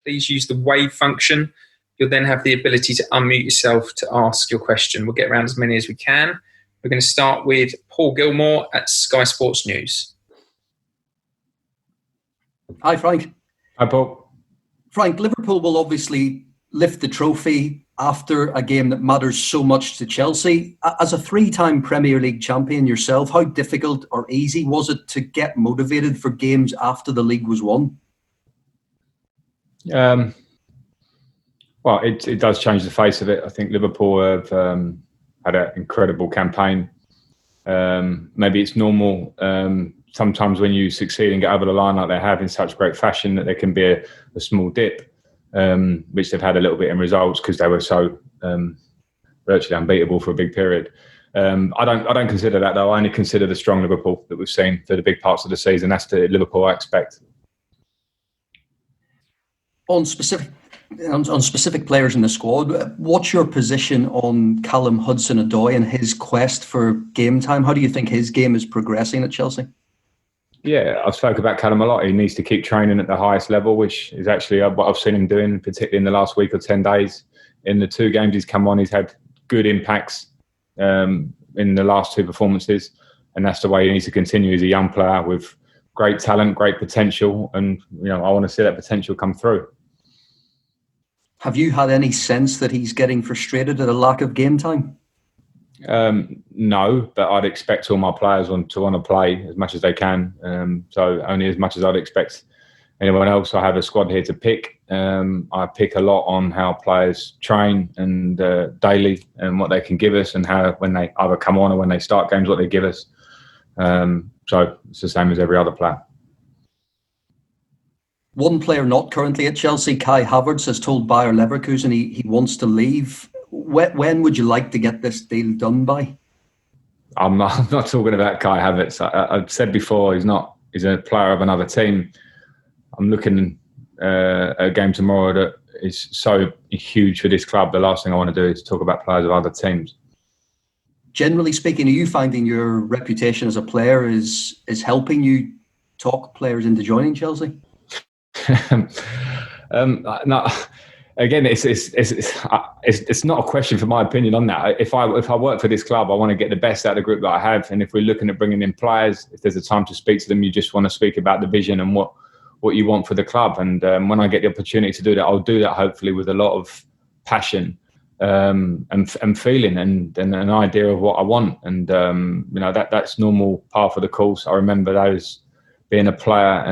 please use the wave function. You'll then have the ability to unmute yourself to ask your question. We'll get around as many as we can. We're going to start with Paul Gilmore at Sky Sports News. Hi, Frank. Hi, Paul. Frank, Liverpool will obviously lift the trophy after a game that matters so much to Chelsea. As a 3-time Premier League champion yourself, how difficult or easy was it to get motivated for games after the league was won? Well, it does change the face of it. I think Liverpool have had an incredible campaign. Maybe it's normal sometimes when you succeed and get over the line like they have in such great fashion that there can be a small dip. Which they've had a little bit in results because they were so virtually unbeatable for a big period. I don't consider that though. I only consider the strong Liverpool that we've seen for the big parts of the season. That's the Liverpool I expect. On specific players in the squad, what's your position on Callum HudsonOdoi and his quest for game time? How do you think his game is progressing at Chelsea? Yeah, I've spoken about Callum a lot. He needs to keep training at the highest level, which is actually what I've seen him doing, particularly in the last week or 10 days. In the 2 games he's come on, he's had good impacts in the last 2 performances. And that's the way he needs to continue. He's a young player with great talent, great potential. And, I want to see that potential come through. Have you had any sense that he's getting frustrated at a lack of game time? No, but I'd expect all my players to want to play as much as they can. So only as much as I'd expect anyone else. I have a squad here to pick. I pick a lot on how players train and daily and what they can give us and how when they either come on or when they start games, what they give us. So it's the same as every other player. One player not currently at Chelsea, Kai Havertz, has told Bayer Leverkusen he wants to leave. When would you like to get this deal done by? I'm not talking about Kai Havertz. I've said before he's a player of another team. I'm looking at a game tomorrow that is so huge for this club. The last thing I want to do is talk about players of other teams. Generally speaking, are you finding your reputation as a player is helping you talk players into joining Chelsea? No. Again, it's not a question for my opinion on that. If I work for this club, I want to get the best out of the group that I have. And if we're looking at bringing in players, if there's a time to speak to them, you just want to speak about the vision and what you want for the club. And when I get the opportunity to do that, I'll do that hopefully with a lot of passion and feeling and an idea of what I want. And that's normal part of the course. I remember those being a player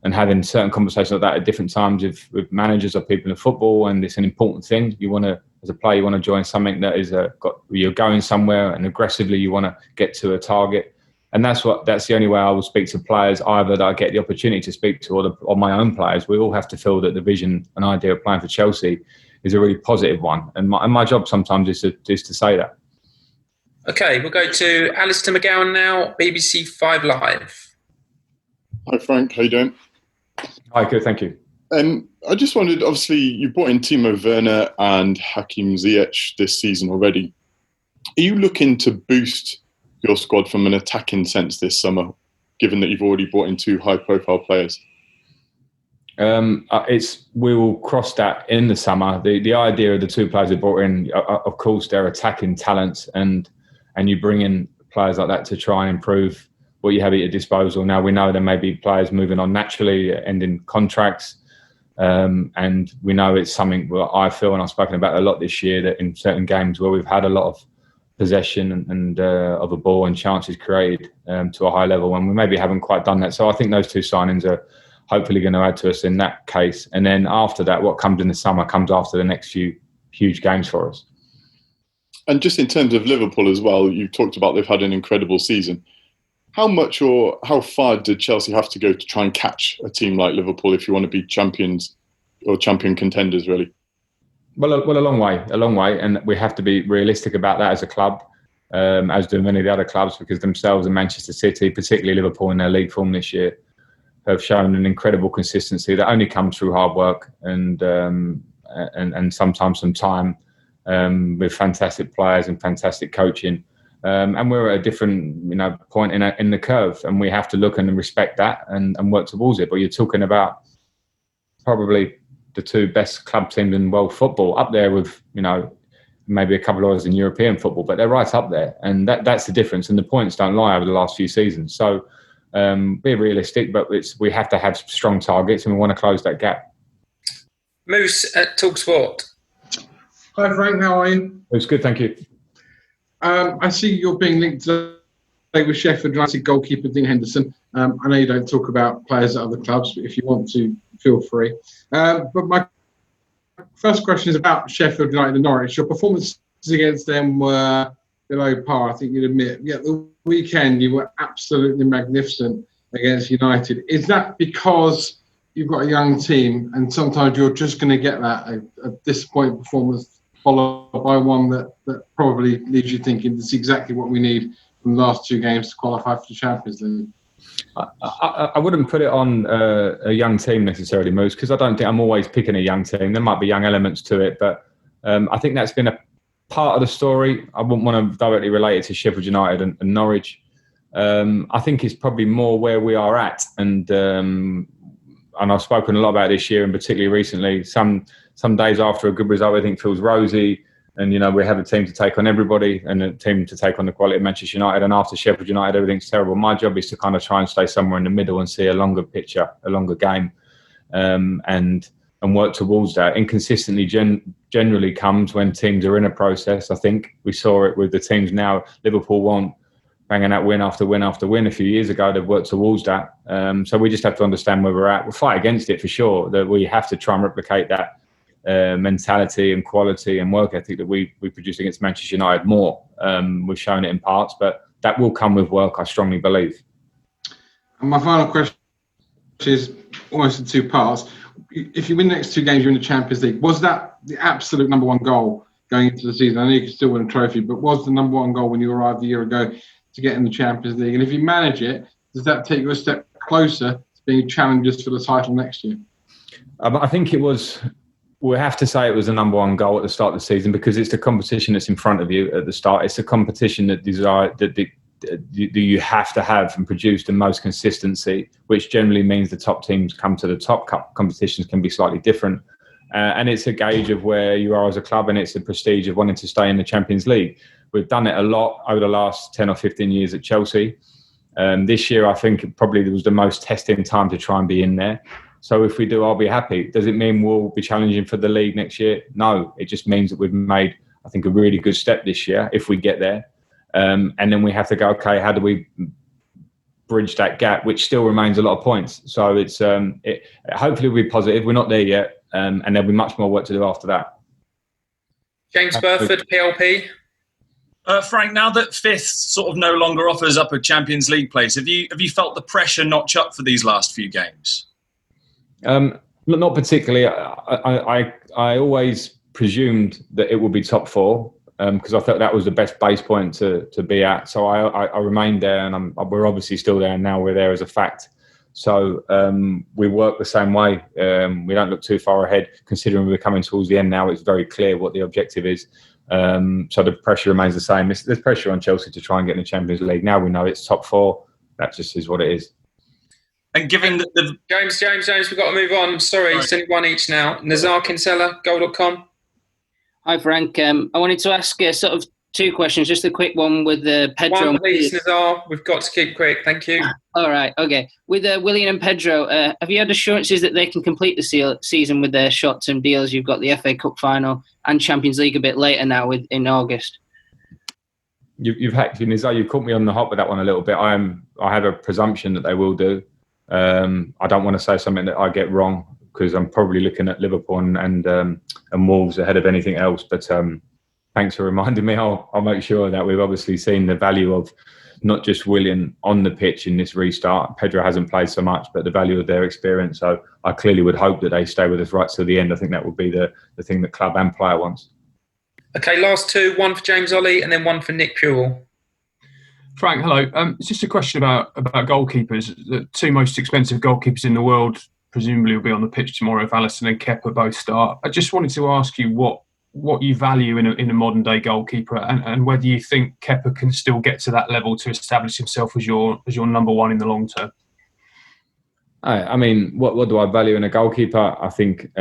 and having certain conversations like that at different times with managers or people in football, and it's an important thing. You want to, as a player, you want to join something that is you're going somewhere, and aggressively you want to get to a target, and that's the only way I will speak to players, either that I get the opportunity to speak to or my own players. We all have to feel that the vision and idea of playing for Chelsea is a really positive one, and my job sometimes is to say that. Okay, we'll go to Alistair McGowan now, BBC 5 Live. Hi Frank, how you doing? Hi, good, thank you. I just wondered, obviously, you brought in Timo Werner and Hakim Ziyech this season already. Are you looking to boost your squad from an attacking sense this summer, given that you've already brought in 2 high-profile players? We will cross that in the summer. The idea of the 2 players we brought in, of course, they're attacking talents, and you bring in players like that to try and improve what you have at your disposal. Now, we know there may be players moving on naturally, ending contracts. And we know it's something where I feel, and I've spoken about a lot this year, that in certain games where we've had a lot of possession and of a ball and chances created to a high level, and we maybe haven't quite done that. So I think those 2 signings are hopefully going to add to us in that case. And then after that, what comes in the summer comes after the next few huge games for us. And just in terms of Liverpool as well, you talked about they've had an incredible season. How much or how far did Chelsea have to go to try and catch a team like Liverpool if you want to be champions or champion contenders, really? Well, a long way. And we have to be realistic about that as a club, as do many of the other clubs, because themselves and Manchester City, particularly Liverpool in their league form this year, have shown an incredible consistency that only comes through hard work and sometimes some time with fantastic players and fantastic coaching. And we're at a different, point in the curve, and we have to look and respect that and work towards it. But you're talking about probably the two best club teams in world football, up there with, maybe a couple of others in European football, but they're right up there. And that's the difference. And the points don't lie over the last few seasons. So be realistic, but we have to have strong targets and we want to close that gap. Moose at TalkSport. Hi Frank, how are you? It's good, thank you. I see you're being linked with Sheffield United goalkeeper Dean Henderson. I know you don't talk about players at other clubs, but if you want to, feel free. But my first question is about Sheffield United and Norwich. Your performances against them were below par, I think you'd admit. Yet the weekend you were absolutely magnificent against United. Is that because you've got a young team and sometimes you're just going to get that, a disappointing performance followed by one that probably leaves you thinking this is exactly what we need from the last two games to qualify for the Champions League? I wouldn't put it on a young team necessarily, Moose, because I don't think I'm always picking a young team. There might be young elements to it, but I think that's been a part of the story. I wouldn't want to directly relate it to Sheffield United and Norwich. I think it's probably more where we are at, and I've spoken a lot about this year, and particularly recently. Some days after a good result, I think feels rosy, and we have a team to take on everybody and a team to take on the quality of Manchester United. And after Sheffield United, everything's terrible. My job is to kind of try and stay somewhere in the middle and see a longer picture, a longer game, and work towards that. Inconsistently generally comes when teams are in a process. I think we saw it with the teams now. Liverpool won, banging out win after win after win. A few years ago, they've worked towards that. So we just have to understand where we're at. We'll fight against it for sure. That we have to try and replicate that mentality and quality and work ethic that we produced against Manchester United more. We've shown it in parts, but that will come with work, I strongly believe. And my final question is almost in two parts. If you win the next two games, you're in the Champions League. Was that the absolute number one goal going into the season? I know you can still win a trophy, but was the number one goal when you arrived a year ago to get in the Champions League? And if you manage it, does that take you a step closer to being challengers for the title next year? I think it was... We have to say it was the number one goal at the start of the season because it's the competition that's in front of you at the start. It's a competition that you have to have and produce the most consistency, which generally means the top teams come to the top. Cup competitions can be slightly different. And it's a gauge of where you are as a club, and it's the prestige of wanting to stay in the Champions League. We've done it a lot over the last 10 or 15 years at Chelsea. This year, I think it probably was the most testing time to try and be in there. So if we do, I'll be happy. Does it mean we'll be challenging for the league next year? No, it just means that we've made, I think, a really good step this year if we get there. And then we have to go, okay, how do we bridge that gap, which still remains a lot of points. So it's hopefully we'll be positive. We're not there yet, and there'll be much more work to do after that. James Burford, PLP. Frank, now that fifth sort of no longer offers up a Champions League place, have you felt the pressure notch up for these last few games? Not particularly. I always presumed that it would be top four because I felt that was the best base point to be at. So I remained there, and we're obviously still there, and now we're there as a fact. So we work the same way. We don't look too far ahead. Considering we're coming towards the end now, it's very clear what the objective is. So the pressure remains the same. There's pressure on Chelsea to try and get in the Champions League. Now we know it's top four. That just is what it is. And given that the James, we've got to move on. I'm sorry, it's only one each now. Nazar Kinsella, Goal.com. Hi, Frank. I wanted to ask sort of two questions. Just a quick one with Pedro. One, please, Nazar. We've got to keep quick. Thank you. All right. Okay. With Willian and Pedro, have you had assurances that they can complete the season with their short-term deals? You've got the FA Cup final and Champions League a bit later now in August. You've hacked Nazar. You caught me on the hop with that one a little bit. I have a presumption that they will do. I don't want to say something that I get wrong because I'm probably looking at Liverpool and Wolves ahead of anything else. But thanks for reminding me. I'll make sure that we've obviously seen the value of not just Willian on the pitch in this restart. Pedro hasn't played so much, but the value of their experience. So I clearly would hope that they stay with us right till the end. I think that would be the thing that club and player wants. Okay, last two. One for James Ollie and then one for Nick Puel. Frank, hello. It's just a question about goalkeepers. The two most expensive goalkeepers in the world presumably will be on the pitch tomorrow if Alisson and Kepa both start. I just wanted to ask you what you value in a modern day goalkeeper and whether you think Kepa can still get to that level to establish himself as your number one in the long term. I mean, what do I value in a goalkeeper? I think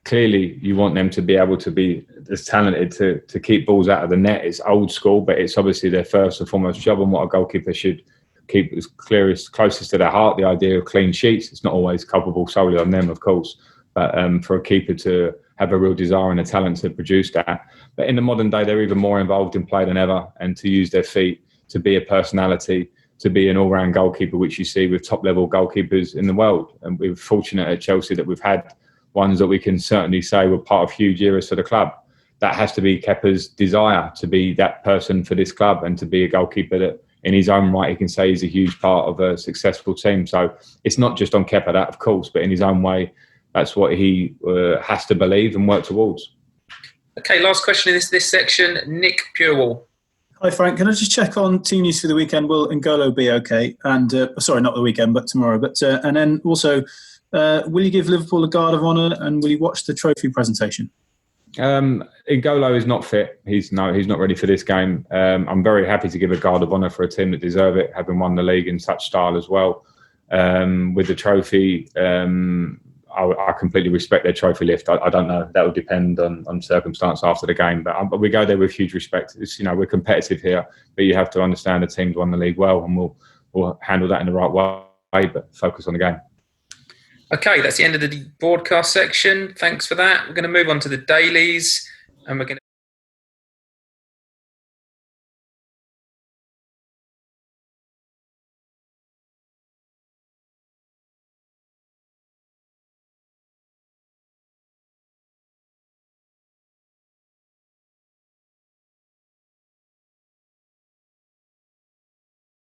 clearly you want them to be able to be as talented to keep balls out of the net. It's old school, but it's obviously their first and foremost job, and what a goalkeeper should keep as closest to their heart. The idea of clean sheets. It's not always culpable solely on them, of course, but for a keeper to have a real desire and a talent to produce that. But in the modern day, they're even more involved in play than ever, and to use their feet, to be a personality, to be an all-round goalkeeper, which you see with top-level goalkeepers in the world. And we're fortunate at Chelsea that we've had ones that we can certainly say were part of huge eras for the club. That has to be Kepa's desire, to be that person for this club and to be a goalkeeper that in his own right he can say he's a huge part of a successful team. So it's not just on Kepa, that of course, but in his own way, that's what he has to believe and work towards. Okay, last question in this section. Nick Purewall. Hi Frank, can I just check on team news for the weekend? Will N'Golo be okay? And sorry, not the weekend, but tomorrow. But and then also, will you give Liverpool a guard of honour, and will you watch the trophy presentation? N'Golo is not fit. He's not ready for this game. I'm very happy to give a guard of honour for a team that deserve it, having won the league in such style as well. With the trophy, I completely respect their trophy lift. I don't know. That will depend on circumstance after the game. But we go there with huge respect. It's, we're competitive here, but you have to understand the team's won the league well, and we'll handle that in the right way, but focus on the game. Okay, that's the end of the broadcast section. Thanks for that. We're going to move on to the dailies, and we're going to